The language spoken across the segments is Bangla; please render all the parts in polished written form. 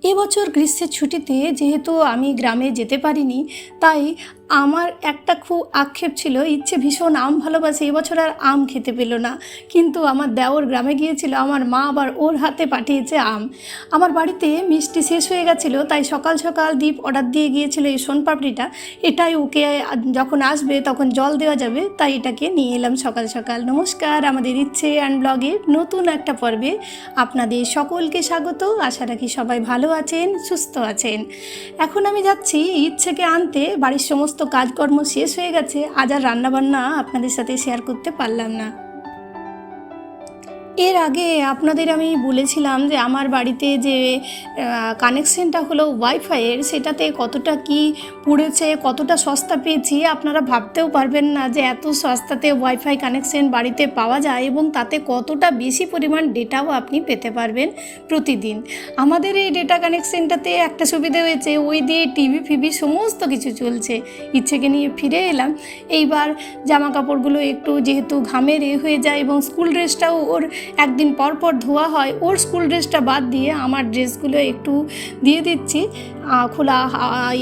এবছর গ্রীষ্মের ছুটিতে যেহেতু আমি গ্রামে যেতে পারিনি, তাই আমার একটা খুব আক্ষেপ ছিল, ইচ্ছে ভীষণ আম ভালোবাসে, এবছর আর আম খেতে পেল না। কিন্তু আমার দেওর গ্রামে গিয়েছিল, আমার মা আবার ওর হাতে পাঠিয়েছে আম। আমার বাড়িতে মিষ্টি শেষ হয়ে গেছিলো, তাই সকাল সকাল দীপ অর্ডার দিয়ে গিয়েছিল এই সোনপাপড়িটা। এটাই ওকে যখন আসবে তখন জল দেওয়া যাবে, তাই এটাকে নিয়ে এলাম সকাল সকাল। নমস্কার, আমাদের ইচ্ছে অ্যান্ড ব্লগের নতুন একটা পর্বে আপনাদের সকলকে স্বাগত। আশা রাখি সবাই ভালো আছেন, সুস্থ আছেন। এখন আমি যাচ্ছি ইচ্ছেকে আনতে, বাড়ির সমস্ত কাজকর্ম শেষ হয়ে গেছে, আজ আর রান্নাবান্না আপনাদের সাথে শেয়ার করতে পারলাম না। এর আগে আপনাদের আমি বলেছিলাম যে আমার বাড়িতে যে কানেকশনটা হলো ওয়াইফাইয়ের, সেটাতে কতটা কি পড়েছে, কতটা সস্তা পেয়েছি আপনারা ভাবতেও পারবেন না যে এত সস্তাতে ওয়াইফাই কানেকশন বাড়িতে পাওয়া যায় এবং তাতে কতটা বেশি পরিমাণ ডেটাও আপনি পেতে পারবেন প্রতিদিন। আমাদের এই ডেটা কানেকশনটাতে একটা সুবিধা হয়েছে, ওই দিয়ে টিভি ফিভি সমস্ত কিছু চলছে। ইচ্ছেকে নিয়ে ফিরে এলাম। এইবার জামা কাপড়গুলো একটু যেহেতু ঘামের হয়ে যায় এবং স্কুল ড্রেসটাও ওর একদিন পর পর ধোয়া হয়, ওর স্কুল ড্রেসটা বাদ দিয়ে আমার ড্রেসগুলো একটু দিয়ে দিচ্ছি খোলা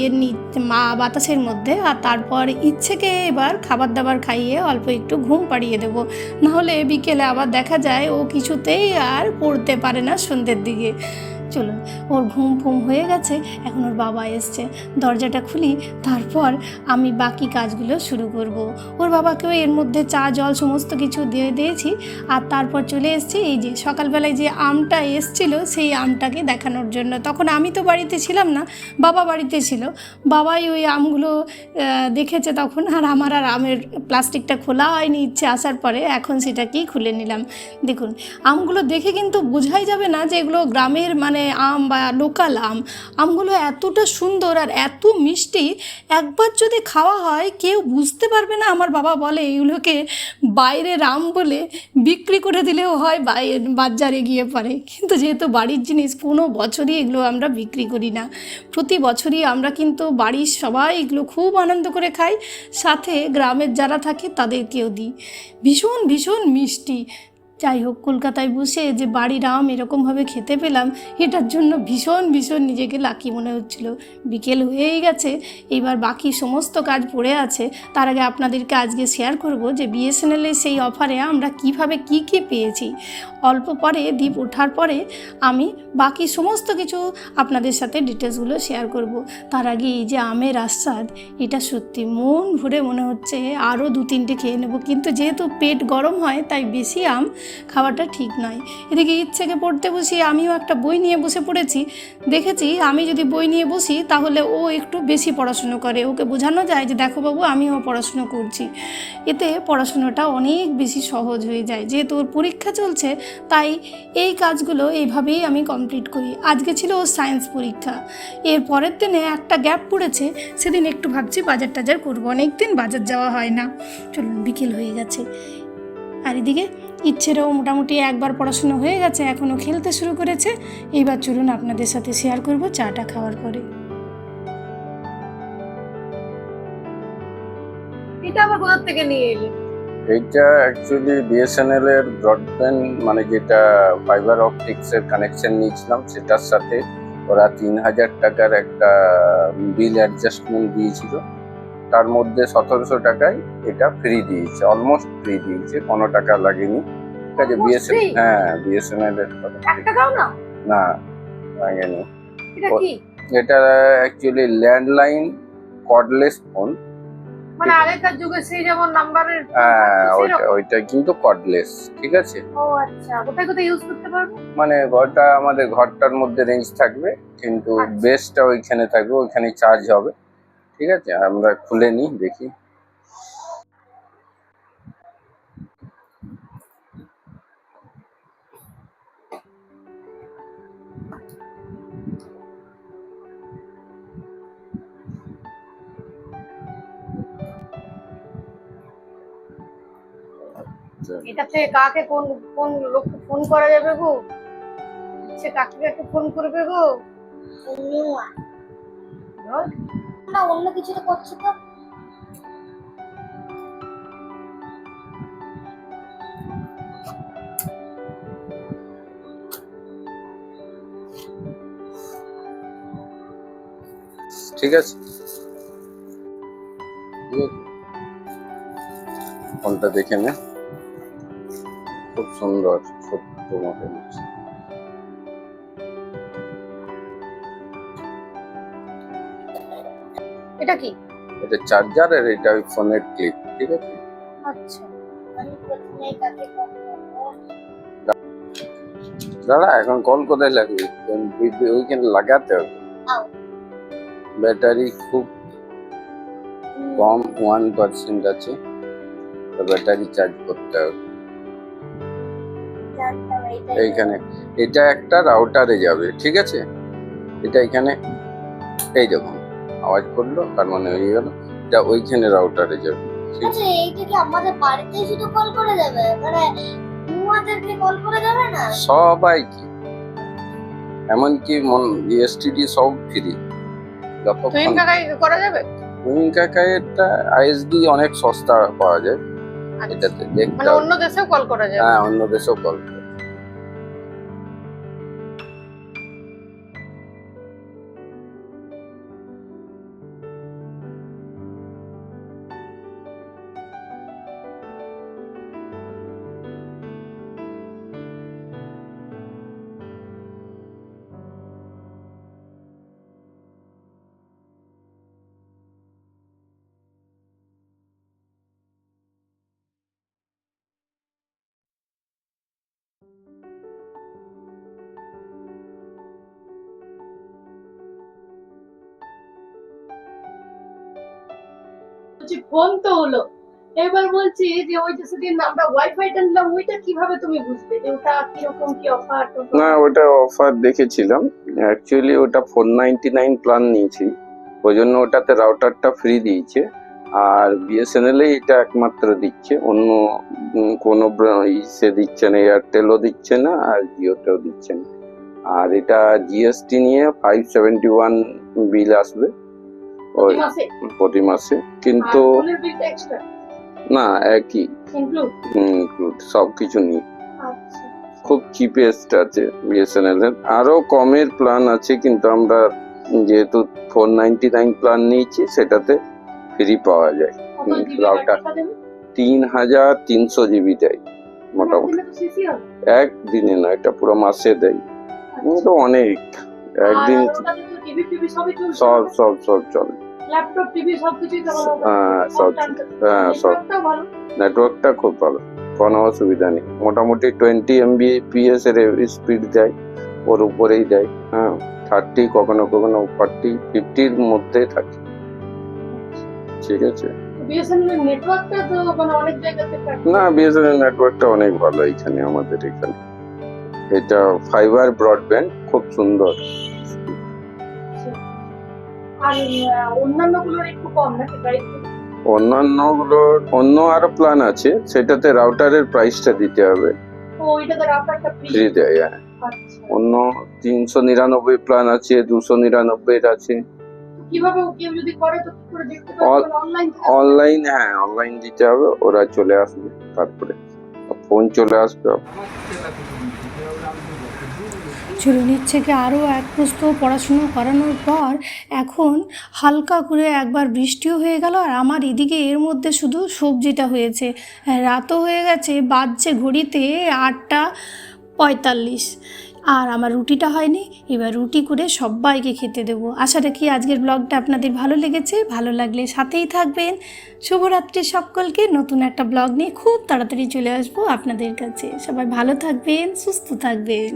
এর বাতাসের মধ্যে। আর তারপর ইচ্ছেকে এবার খাবার দাবার খাইয়ে অল্প একটু ঘুম পাড়িয়ে দেবো, নাহলে বিকেলে আবার দেখা যায় ও কিছুতেই আর পড়তে পারে না সন্ধ্যের দিকে। চলুন, ওর ঘুম ফুম হয়ে গেছে, এখন ওর বাবা এসছে, দরজাটা খুলি, তারপর আমি বাকি কাজগুলো শুরু করব। ওর বাবাকেও এর মধ্যে চা জল সমস্ত কিছু দিয়ে দিয়েছি। আর তারপর চলে এসেছি এই যে সকালবেলায় যে আমটা এসছিল সেই আমটাকে দেখানোর জন্য। তখন আমি তো বাড়িতে ছিলাম না, বাবা বাড়িতে ছিল। বাবাই ওই আমগুলো দেখেছে তখন, আর আমার আর আমের প্লাস্টিকটা খোলা হয়নি ইচ্ছে আসার পরে, এখন সেটাকেই খুলে নিলাম। দেখুন, আমগুলো দেখে কিন্তু বোঝাই যাবে না যে এগুলো গ্রামের মানে আম বা লোকাল আমগুলো এতটা সুন্দর আর এত মিষ্টি, একবার যদি খাওয়া হয় কেউ বুঝতে পারবে না। আমার বাবা বলে এগুলোকে বাইরের আম বলে বিক্রি করে দিলেও হয় বাজারে গিয়ে পারে, কিন্তু যেহেতু বাড়ির জিনিস কোনো বছরই এগুলো আমরা বিক্রি করি না। প্রতি বছরই আমরা কিন্তু বাড়ির সবাই এগুলো খুব আনন্দ করে খাই, সাথে গ্রামের যারা থাকে তাদেরকেও দিই। ভীষণ ভীষণ মিষ্টি। যাই হোক, কলকাতায় বসে যে বাড়ির আম এরকমভাবে খেতে পেলাম, এটার জন্য ভীষণ ভীষণ নিজেকে লাকি মনে হচ্ছিল। বিকেল হয়েই গেছে, এবার বাকি সমস্ত কাজ পড়ে আছে। তার আগে আপনাদেরকে আজকে শেয়ার করব যে বিএসএনএলের সেই অফারে আমরা কিভাবে কি কি পেয়েছি। অল্প পরে দ্বীপ ওঠার পরে আমি বাকি সমস্ত কিছু আপনাদের সাথে ডিটেলসগুলো শেয়ার করব। তার আগে এই যে আমের আস্বাদ, এটা সত্যি মন ভরে মনে হচ্ছে আরও 2-3টে খেয়ে নেব, কিন্তু যেহেতু পেট গরম হয় তাই বেশি আম খাওয়াটা ঠিক নয়। এদিকে ইচ্ছেকে পড়তে বসি, আমিও একটা বই নিয়ে বসে পড়েছি। দেখেছি আমি যদি বই নিয়ে বসি তাহলে ও একটু বেশি পড়াশুনো করে, ওকে বোঝানো যায় যে দেখো বাবু আমিও পড়াশুনো করছি, এতে পড়াশুনোটা অনেক বেশি সহজ হয়ে যায়। যেহেতু ওর পরীক্ষা চলছে তাই এই কাজগুলো এইভাবেই আমি কমপ্লিট করি। আজকে ছিল ওর সায়েন্স পরীক্ষা, এর পরের দিনে একটা গ্যাপ পড়েছে, সেদিন একটু ভাবছি বাজার টাজার করবো, অনেক দিন বাজার যাওয়া হয় না। চলুন, বিকেল হয়ে গেছে। আর এদিকে ইচ্ছেরও মোটামুটি একবার পড়াশুনো হয়ে গেছে, এখনও খেলতে শুরু করেছে। এইবার চলুন আপনাদের সাথে শেয়ার করব চাটা খাওয়ার পরে। এটা আবার কোথা থেকে নিয়ে এলে? এইটা অ্যাকচুয়ালি বিএসএনএল এর ব্রডব্যান্ড মানে যেটা ফাইবার অপটিক্স এর কানেকশন নিয়েছিলাম, সেটার সাথে ওরা 3000 টাকার একটা বিল অ্যাডজাস্টমেন্ট দিয়েছিল। তার মধ্যে 1700 টাকায় এটা ফ্রি দিয়েছে, অলমোস্ট ফ্রি দিয়েছে, কোনো টাকা লাগেনি। ঠিক আছে, বিএসএনএল, হ্যাঁ বিএসএনএল এর টাকাও না, না লাগেনি। এটা কি? এটা অ্যাকচুয়ালি ল্যান্ডলাইন কর্ডলেস ফোন, মানে আগেকার যুগে সেই যেমন নাম্বারের, হ্যাঁ ওইটা কিন্তু কর্ডলেস। ঠিক আছে। ও আচ্ছা, কোথায় কোথায় ইউজ করতে পারবো? মানে আমাদের ঘরটার মধ্যে রেঞ্জ থাকবে, কিন্তু আচ্ছা। বেসটা ওইখানে থাকবে, ওইখানে চার্জ হবে। ঠিক আছে, আমরা খুলে নিই দেখি। এটাতে কাকে কোন কোন লোককে ফোন করা যাবে গো? সে কাকে কাকে ফোন করবে গো? না, অন্য কিছু তো করছো তো। ঠিক আছে, ফোনটা দেখে নে, খুব সুন্দর ছোট্ট মডেল। এটা কি? এটা চার্জার আর এটা ওই ফোনের ক্লিপ, ঠিক আছে। আচ্ছা, আমি প্রথমে এটাকে কল করবো। দাঁড়া, এখন কল কোথায় লাগবে, ওইখানে লাগাতে হবে। আও। ব্যাটারি খুব কম, 1% আছে, তো ব্যাটারি চার্জ করতে হবে। জানতাম এইটাই। এইখানে এটা একটা রাউটারে যাবে, ঠিক আছে। এটা এখানে, এই দেখুন আওয়াজ করলো, তার মানে হয়ে গেল। এটা ওইখানে রাউটারে যাবে। আচ্ছা, এইটা কি আমাদের বাড়িতে শুধু কল করে যাবে, মানে তোমাদেরকে কল করে যাবে না? সবাইকে, এমনকি এসটিডি সব ফ্রি। তুহিন যতক্ষণ কাকাই করা যাবে? তুহিন কাকাইয়েরটা আইএসডি অনেক সস্তা পাওয়া যায়, এটাতে দেখতে মানে হবে। অন্য দেশেও কল করা যাবে? হ্যাঁ, অন্য দেশেও কল করে। বলছি ফোন তো হলো, এবার বলছি যে ওই যে সেদিন আমরা ওয়াইফাইটা নিলাম, ওইটা কিভাবে তুমি বুঝবে যে ওটা কিরকম কি অফার? না, ওটা অফার দেখেছিলাম, অ্যাকচুয়ালি ওটা 499 প্ল্যান নিয়েছি, ওই জন্য ওটাতে রাউটারটা ফ্রি দিয়েছে। আর বিএসএনএল এটা একমাত্র দিচ্ছে, অন্য কোনো ইসে দিচ্ছে না, এয়ারটেলও দিচ্ছে না আর জিওতেও দিচ্ছে না। আর এটা জিএসটি নিয়ে 571 বিল আসবে ওই মাসে? প্রতি মাসে, কিন্তু ফোনের বিলটা এক্সট্রা না একই ইনক্লুড? ইনক্লুড সবকিছু নিয়ে। আচ্ছা, খুব চিপেস্ট আছে বিএসএনএল এর, আরো কমের প্ল্যান আছে, কিন্তু আমরা যেহেতু 499 প্ল্যান নিয়েছি সেটাতে ফ্রি পাওয়া যায়। কত জিবি রাউটার টাকা দেবে? 3300 জিবি দেয় মোটামুটি। দিলে তো শেষই হবে। একদিনে না, এটা পুরো মাসে দেয়, আচ্ছা। তো অনেক। একদিন আর ওটাতে তো টিভি টিভি সবই চলছে? সব সব সব চলে। ল্যাপটপ টিভি সবকিছুই তো ভালো? হ্যাঁ, সব হ্যাঁ সব। নেটওয়ার্কটাও ভালো? নেটওয়ার্কটা খুব ভালো, কোনো অসুবিধা নেই। মোটামুটি 20 MBPS এর স্পিড দেয়, ওর উপরেই দেয়। হ্যাঁ, 30, কখনো কখনো 40, 50-র মধ্যে থাকে, ঠিক আছে। বিএসএনএল এর নেটওয়ার্কটা তো মানে অনেক জায়গাতে পাচ্ছে। না, বিএসএনএল নেটওয়ার্কটা অনেক ভালো এখানে, আমাদের এখানে। এটা ফাইবার ব্রডব্যান্ড, খুব সুন্দর। আর অন্যান্য গুলোর একটু কম নাকি প্রাইস? অন্য আরো প্ল্যান আছে, সেটাতে রাউটারের প্রাইসটা দিতে হবে, তো ওইটাতে রাউটারটা ফ্রি? ফ্রি দেয়। হ্যাঁ, আচ্ছা। অন্য 399 প্ল্যান আছে, 299 আছে। কিভাবে কেউ যদি করে তো কি করে দেখতে পাবে? অনলাইন? অনলাইন, হ্যাঁ অনলাইন দিতে হবে, ওরা চলে আসবে, তারপরে ফোন চলে আসবে। চলুন, ইচ্ছেকে আরও এক প্রস্ত পড়াশুনো করানোর পর এখন হালকা করে একবার বৃষ্টিও হয়ে গেল, আর আমার এদিকে এর মধ্যে শুধু সবজিটা হয়েছে। রাতও হয়ে গেছে, বাজছে ঘড়িতে 8:45, আর আমার রুটিটা হয়নি। এবার রুটি করে সবাইকে খেতে দেবো। আশা রাখি আজকের ব্লগটা আপনাদের ভালো লেগেছে, ভালো লাগলে সাথেই থাকবেন। শুভরাত্রি সকলকে। নতুন একটা ব্লগ নিয়ে খুব তাড়াতাড়ি চলে আসবো আপনাদের কাছে। সবাই ভালো থাকবেন, সুস্থ থাকবেন।